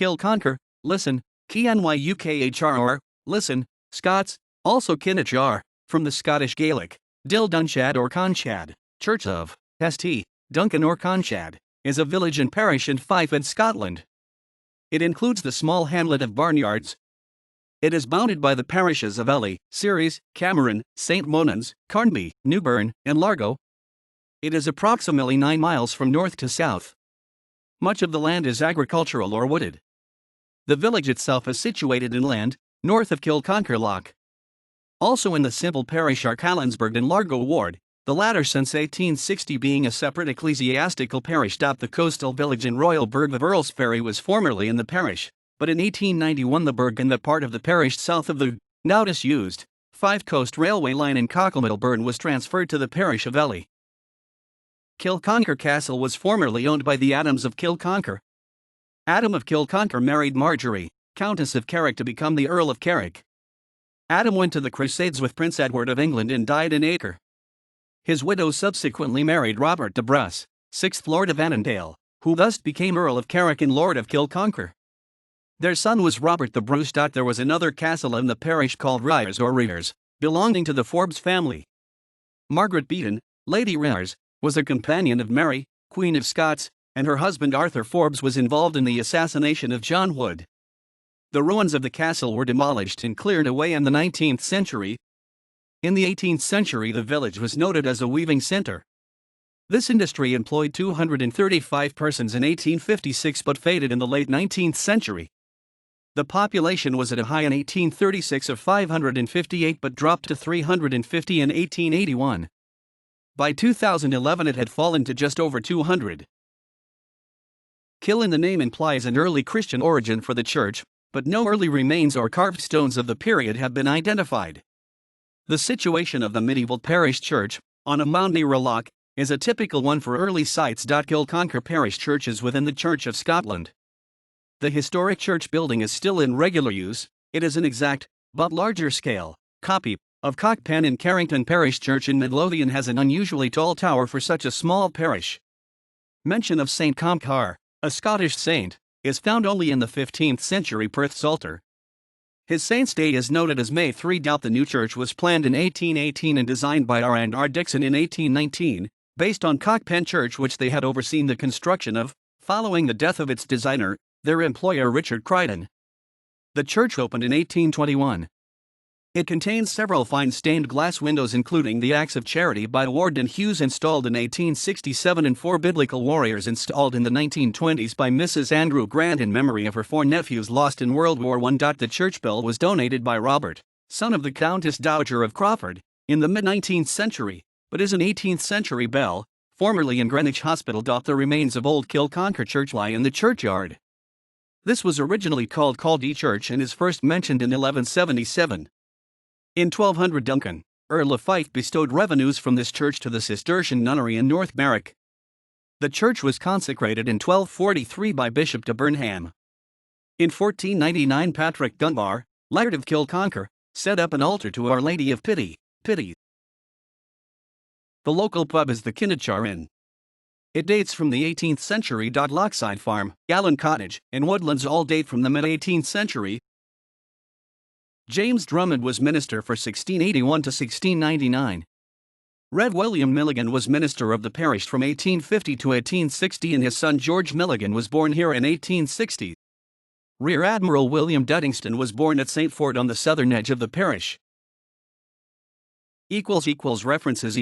Kilconquhar, listen, ki-NYUKH-ər, listen, Scots, also Kinneuchar, from the Scottish Gaelic, Cill Dúnchad or Conchad, Church of St. Duncan or Conchad, is a village and parish in Fife in Scotland. It includes the small hamlet of Barnyards. It is bounded by the parishes of Elie, Ceres, Cameron, St. Monans, Carnbee, Newburn and Largo. It is approximately 9 miles from north to south. Much of the land is agricultural or wooded. The village itself is situated inland, north of Kilconquhar Loch. Also in the civil parish are Colinsburgh and Largoward, the latter since 1860 being a separate ecclesiastical parish. The coastal village and royal burgh of Earlsferry was formerly in the parish, but in 1891 the burgh and the part of the parish south of the, now disused, Fife Coast Railway line in Cocklemill Burn was transferred to the parish of Elie. Kilconquhar Castle was formerly owned by the Adams of Kilconquhar. Adam of Kilconquhar married Marjorie, Countess of Carrick, to become the Earl of Carrick. Adam went to the Crusades with Prince Edward of England and died in Acre. His widow subsequently married Robert De, 6th Lord of Annandale, who thus became Earl of Carrick and Lord of Kilconquhar. Their son was Robert the. There was another castle in the parish called Ryers or Rears, belonging to the Forbes family. Margaret Beaton, Lady Ryers, was a companion of Mary, Queen of Scots, and her husband Arthur Forbes was involved in the assassination of John Wood. The ruins of the castle were demolished and cleared away in the 19th century. In the 18th century the village was noted as a weaving centre. This industry employed 235 persons in 1856 but faded in the late 19th century. The population was at a high in 1836 of 558 but dropped to 350 in 1881. By 2011 it had fallen to just over 200. Kill in the name implies an early Christian origin for the church, but no early remains or carved stones of the period have been identified. The situation of the medieval parish church, on a mound near a loch, is a typical one for early sites. Kilconquhar parish churches within the Church of Scotland. The historic church building is still in regular use. It is an exact, but larger scale, copy of Cockpen in Carrington Parish Church in Midlothian, has an unusually tall tower for such a small parish. Mention of St. Conchad, a Scottish saint, is found only in the 15th century Perth Psalter. His saint's day is noted as May 3. The new church was planned in 1818 and designed by R&R Dixon in 1819, based on Cockpen Church, which they had overseen the construction of, following the death of its designer, their employer Richard Crichton. The church opened in 1821. It contains several fine stained glass windows, including the Acts of Charity by Warden Hughes installed in 1867 and 4 biblical warriors installed in the 1920s by Mrs. Andrew Grant in memory of her 4 nephews lost in World War I. The church bell was donated by Robert, son of the Countess Dowager of Crawford, in the mid-19th century, but is an 18th century bell, formerly in Greenwich Hospital. The remains of old Kilconquhar Church lie in the churchyard. This was originally called Caldee Church and is first mentioned in 1177. In 1200 Duncan, Earl of Fife, bestowed revenues from this church to the Cistercian nunnery in North Berwick. The church was consecrated in 1243 by Bishop de Burnham. In 1499 Patrick Dunbar, Laird of Kilconquhar, set up an altar to Our Lady of Pity. The local pub is the Kinneuchhar Inn. It dates from the 18th century. Lochside Farm, Gallen Cottage, and Woodlands all date from the mid-18th century. James Drummond was minister for 1681 to 1699. Rev. William Milligan was minister of the parish from 1850 to 1860 and his son George Milligan was born here in 1860. Rear Admiral William Duddingston was born at St. Fort on the southern edge of the parish. References